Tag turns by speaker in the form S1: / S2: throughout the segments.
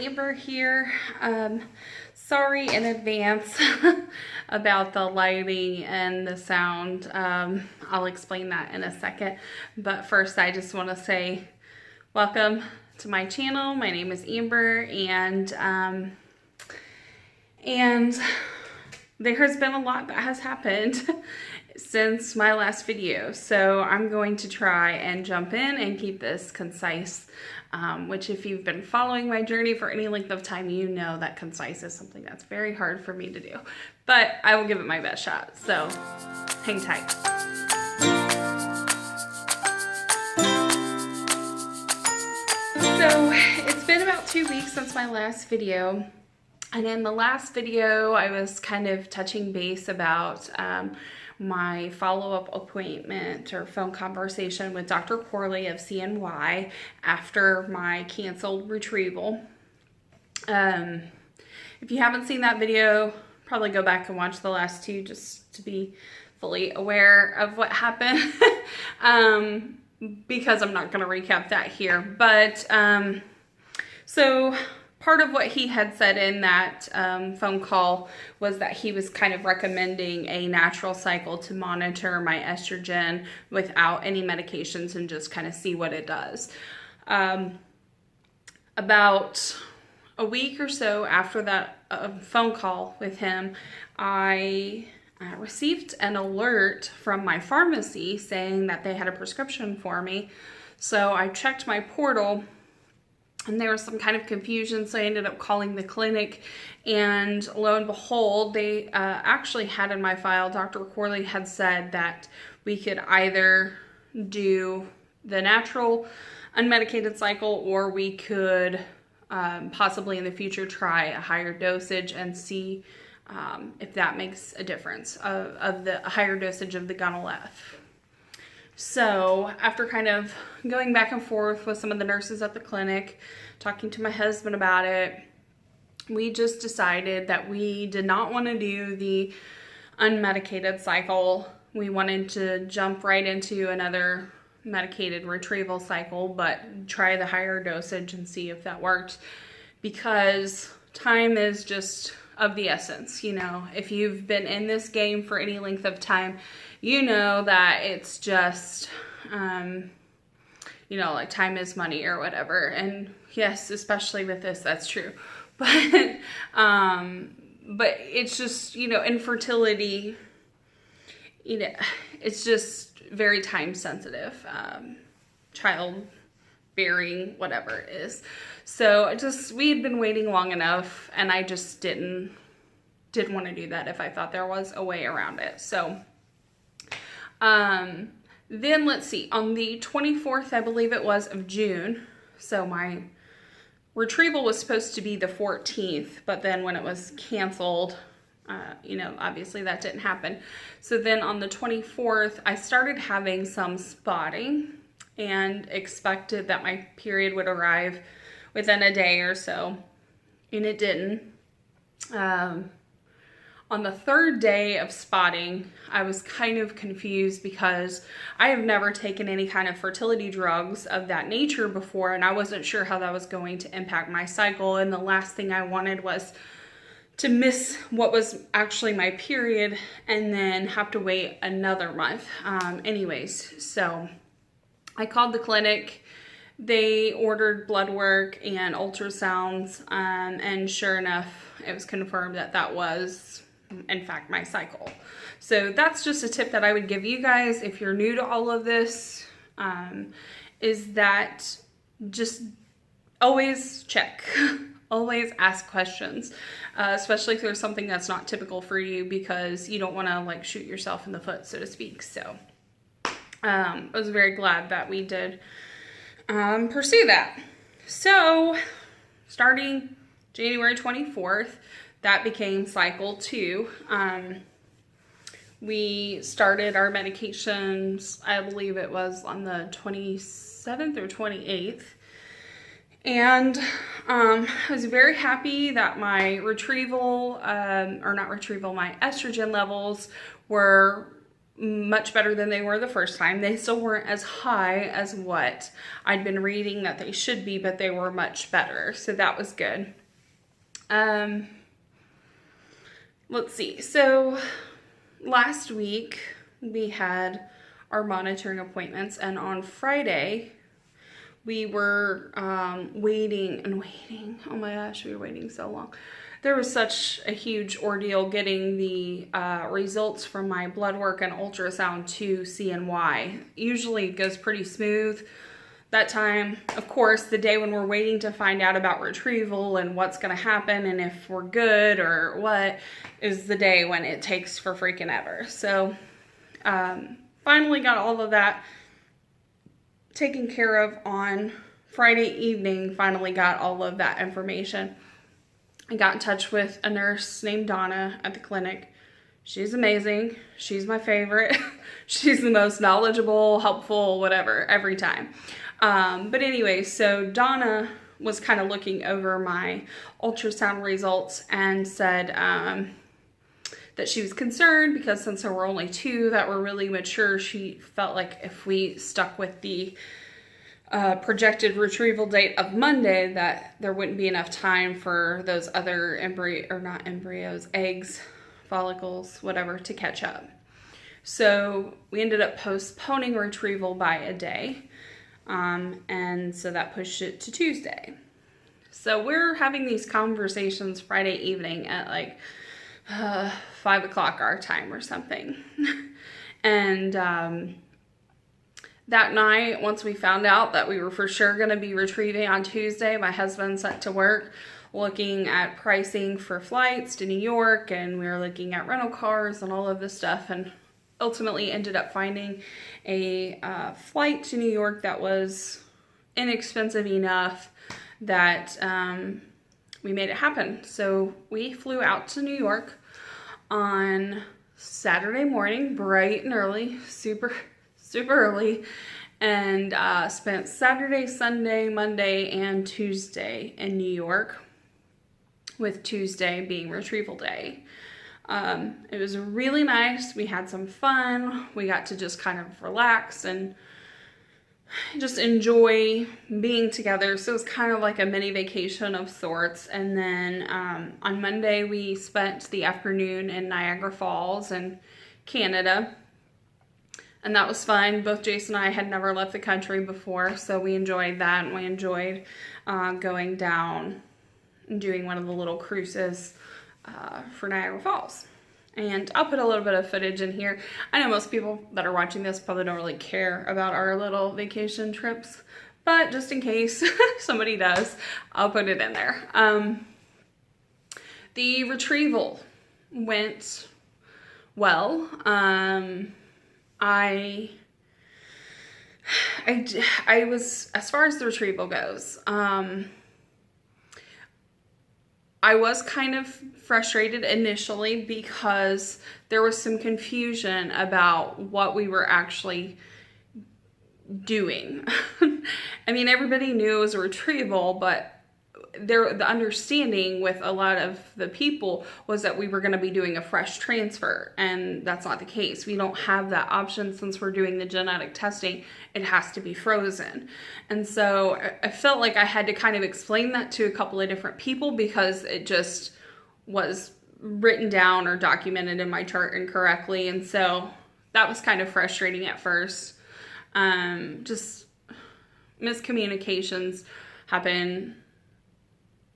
S1: Amber here. Sorry in advance about the lighting and the sound. I'll explain that in a second. But first, I just want to say welcome to my channel. My name is Amber, and there has been a lot that has happened since my last video. So I'm going to try and jump in and keep this concise, which if you've been following my journey for any length of time, you know that concise is something that's very hard for me to do. But I will give it my best shot. So hang tight. So it's been about 2 weeks since my last video. And in the last video, I was kind of touching base about my follow-up appointment or phone conversation with Dr. Corley of CNY after my canceled retrieval. If you haven't seen that video, probably go back and watch the last two just to be fully aware of what happened. Because I'm not going to recap that here. But so part of what he had said in that phone call was that he was kind of recommending a natural cycle to monitor my estrogen without any medications and just kind of see what it does. About a week or so after that phone call with him, I received an alert from my pharmacy saying that they had a prescription for me. So I checked my portal, and there was some kind of confusion, so I ended up calling the clinic, and lo and behold, they actually had in my file, Dr. Corley had said that we could either do the natural unmedicated cycle, or we could possibly in the future try a higher dosage and see if that makes a difference of the higher dosage of the Gonal-F. So after kind of going back and forth with some of the nurses at the clinic, talking to my husband about it, we just decided that we did not want to do the unmedicated cycle. We wanted to jump right into another medicated retrieval cycle, but try the higher dosage and see if that worked, because time is just of the essence. You know, if you've been in this game for any length of time, you know that it's just, you know, like time is money or whatever. And yes, especially with this, that's true. But it's just, you know, infertility, you know, it's just very time sensitive, childbearing, whatever it is. So we had been waiting long enough, and I just didn't want to do that if I thought there was a way around it. So then let's see, on the 24th, I believe it was, of June, so my retrieval was supposed to be the 14th, but then when it was canceled, you know, obviously that didn't happen. So then on the 24th, I started having some spotting and expected that my period would arrive within a day or so, and it didn't. On the third day of spotting, I was kind of confused because I have never taken any kind of fertility drugs of that nature before, and I wasn't sure how that was going to impact my cycle, and the last thing I wanted was to miss what was actually my period and then have to wait another month. Anyways, so I called the clinic. They ordered blood work and ultrasounds, and sure enough, it was confirmed that that was, in fact, my cycle. So that's just a tip that I would give you guys if you're new to all of this, is that just always check. Always ask questions, especially if there's something that's not typical for you, because you don't want to like shoot yourself in the foot, so to speak. So I was very glad that we did pursue that. So starting January 24th, that became cycle 2. We started our medications, I believe it was on the 27th or 28th. And I was very happy that my my estrogen levels were much better than they were the first time. They still weren't as high as what I'd been reading that they should be, but they were much better. So that was good. Let's see. So last week we had our monitoring appointments, and on Friday we were waiting and waiting. Oh my gosh, we were waiting so long. There was such a huge ordeal getting the results from my blood work and ultrasound to CNY. Usually it goes pretty smooth. That time, of course, the day when we're waiting to find out about retrieval and what's going to happen and if we're good or what, is the day when it takes for freaking ever. So finally got all of that taken care of on Friday evening. Finally got all of that information. I got in touch with a nurse named Donna at the clinic. She's amazing. She's my favorite. She's the most knowledgeable, helpful, whatever, every time. But anyway, so Donna was kind of looking over my ultrasound results and said that she was concerned because since there were only 2 that were really mature, she felt like if we stuck with the projected retrieval date of Monday, that there wouldn't be enough time for those other eggs, follicles, whatever, to catch up. So we ended up postponing retrieval by a day. And so that pushed it to Tuesday. So we're having these conversations Friday evening at like 5 o'clock our time or something. And that night, once we found out that we were for sure going to be retrieving on Tuesday, my husband set to work looking at pricing for flights to New York, and we were looking at rental cars and all of this stuff, and ultimately ended up finding a flight to New York that was inexpensive enough that we made it happen. So we flew out to New York on Saturday morning, bright and early, super early, and spent Saturday, Sunday, Monday, and Tuesday in New York, with Tuesday being retrieval day. It was really nice. We had some fun. We got to just kind of relax and just enjoy being together. So it was kind of like a mini vacation of sorts. And then on Monday, we spent the afternoon in Niagara Falls in Canada. And that was fun. Both Jason and I had never left the country before, so we enjoyed that. And we enjoyed going down and doing one of the little cruises for Niagara Falls. And I'll put a little bit of footage in here. I know most people that are watching this probably don't really care about our little vacation trips, but just in case somebody does, I'll put it in there. The retrieval went well. I was, as far as the retrieval goes, I was kind of frustrated initially because there was some confusion about what we were actually doing. I mean, everybody knew it was a retrieval, but the understanding with a lot of the people was that we were going to be doing a fresh transfer, and that's not the case. We don't have that option since we're doing the genetic testing. It has to be frozen. And so I felt like I had to kind of explain that to a couple of different people because it just was written down or documented in my chart incorrectly. And so that was kind of frustrating at first. Just miscommunications happen.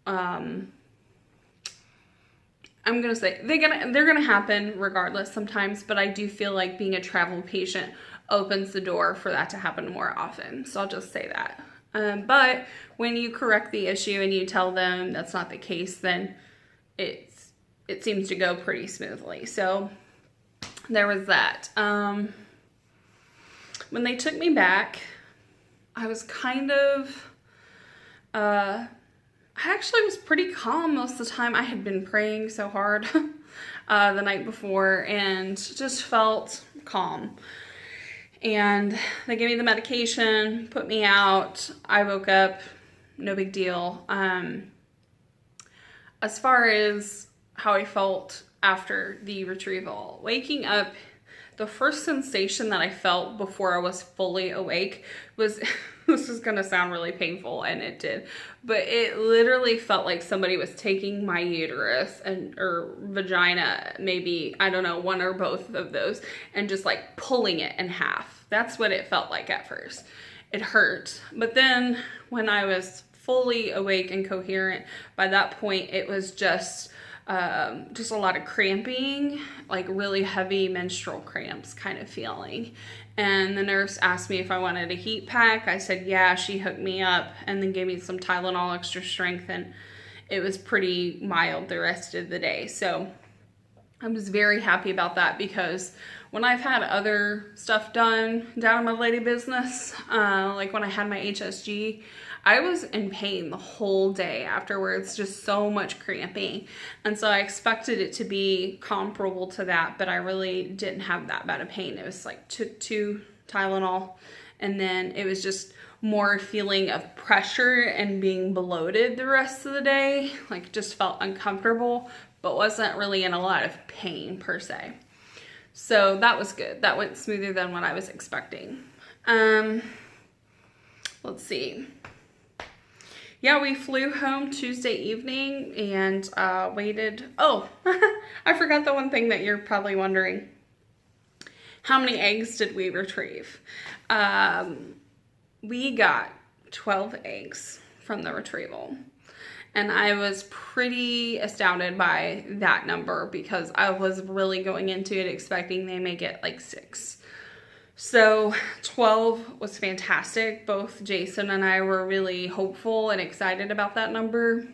S1: I'm gonna say they're gonna happen regardless sometimes, but I do feel like being a travel patient opens the door for that to happen more often. So I'll just say that. But when you correct the issue and you tell them that's not the case, then it seems to go pretty smoothly. So there was that. When they took me back, I was kind of I actually was pretty calm most of the time. I had been praying so hard the night before and just felt calm. And they gave me the medication, put me out. I woke up, no big deal. As far as how I felt after the retrieval, waking up the first sensation that I felt before I was fully awake was, this is gonna sound really painful, and it did, but it literally felt like somebody was taking my uterus or vagina, maybe, I don't know, one or both of those, and just like pulling it in half. That's what it felt like at first. It hurt. But then when I was fully awake and coherent, by that point it was just a lot of cramping, like really heavy menstrual cramps kind of feeling. And the nurse asked me if I wanted a heat pack. I said yeah. She hooked me up and then gave me some Tylenol extra strength, and it was pretty mild the rest of the day. So I was very happy about that, because when I've had other stuff done down in my lady business, like when I had my HSG, I was in pain the whole day afterwards, just so much cramping. And so I expected it to be comparable to that, but I really didn't have that bad of pain. It was like took 2 Tylenol, and then it was just more feeling of pressure and being bloated the rest of the day. Like just felt uncomfortable, but wasn't really in a lot of pain per se. So that was good. That went smoother than what I was expecting. Let's see. Yeah, we flew home Tuesday evening and waited. Oh, I forgot the one thing that you're probably wondering. How many eggs did we retrieve? We got 12 eggs from the retrieval. And I was pretty astounded by that number, because I was really going into it expecting they may get like 6. So 12 was fantastic. Both Jason and I were really hopeful and excited about that number.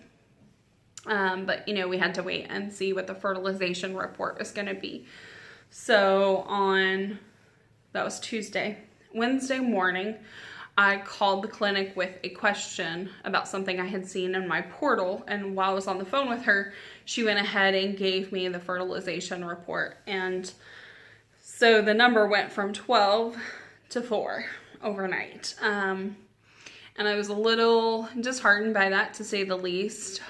S1: But, you know, we had to wait and see what the fertilization report was going to be. So that was Tuesday. Wednesday morning, I called the clinic with a question about something I had seen in my portal. And while I was on the phone with her, she went ahead and gave me the fertilization report. And so the number went from 12 to 4 overnight. And I was a little disheartened by that, to say the least.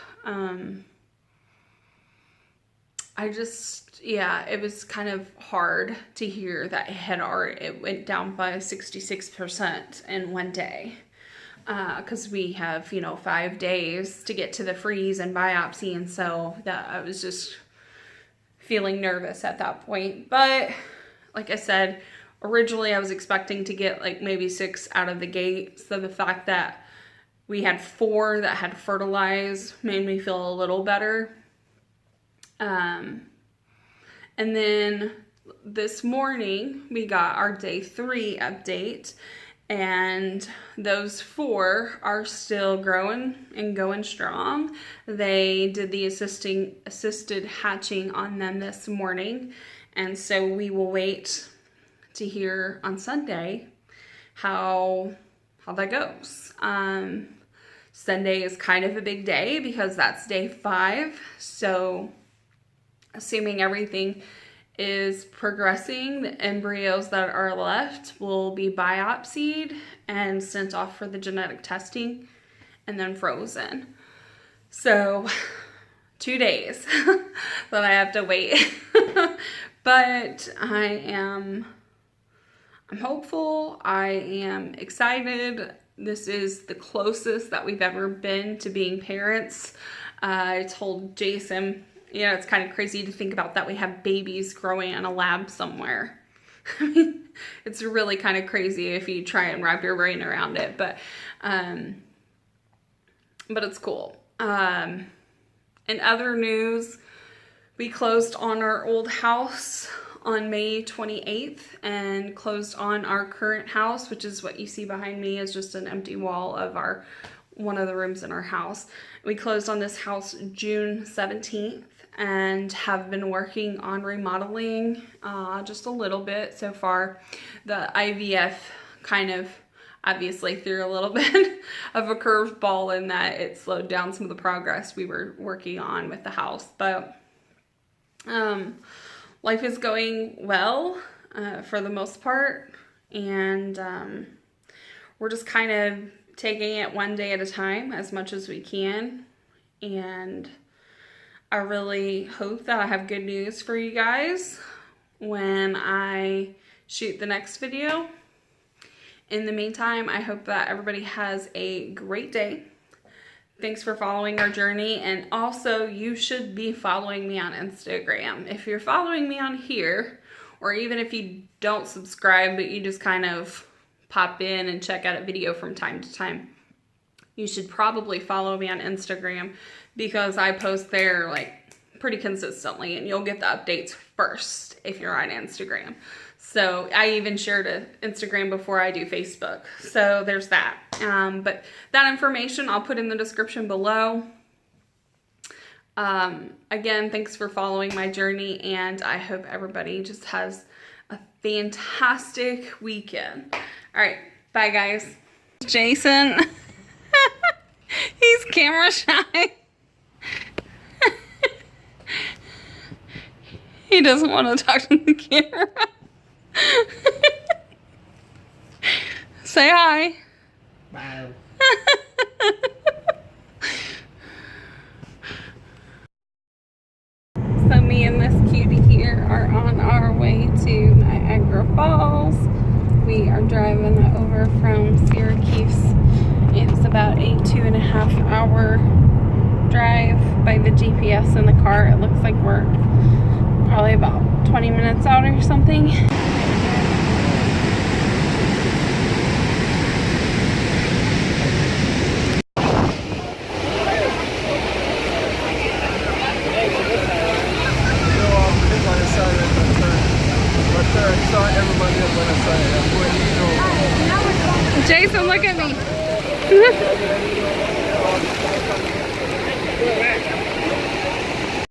S1: It was kind of hard to hear that it went down by 66% in one day. Because we have, 5 days to get to the freeze and biopsy. And so that I was just feeling nervous at that point. But like I said, originally I was expecting to get like maybe 6 out of the gate. So the fact that we had 4 that had fertilized made me feel a little better. And then this morning we got our day 3 update, and those 4 are still growing and going strong. They did the assisted hatching on them this morning. And so we will wait to hear on Sunday how that goes. Sunday is kind of a big day because that's day 5. So assuming everything is progressing, the embryos that are left will be biopsied and sent off for the genetic testing and then frozen. So 2 days that I have to wait. But I'm hopeful. I am excited. This is the closest that we've ever been to being parents. I told Jason, it's kind of crazy to think about that we have babies growing in a lab somewhere. I mean, it's really kind of crazy if you try and wrap your brain around it, but it's cool. In other news, we closed on our old house on May 28th and closed on our current house, which is what you see behind me is just an empty wall of one of the rooms in our house. We closed on this house June 17th and have been working on remodeling just a little bit so far. The IVF kind of obviously threw a little bit of a curveball in that it slowed down some of the progress we were working on with the house. But life is going well for the most part, and we're just kind of taking it one day at a time as much as we can. And I really hope that I have good news for you guys. when I shoot the next video. In the meantime, I hope that everybody has a great day. Thanks for following our journey. And also, you should be following me on Instagram. If you're following me on here, or even if you don't subscribe, but you just kind of pop in and check out a video from time to time, you should probably follow me on Instagram, because I post there like pretty consistently, and you'll get the updates first if you're on Instagram. So I even share to Instagram before I do Facebook. So there's that. But that information I'll put in the description below. Again, thanks for following my journey, and I hope everybody just has a fantastic weekend. All right, bye guys. Jason, he's camera shy. He doesn't want to talk to the camera. Say hi.
S2: Bye.
S1: So me and this cutie here are on our way to Niagara Falls. We are driving over from Syracuse. It's about a 2.5 hour drive by the GPS in the car. It looks like we're probably about 20 minutes out or something. Jason, look at me.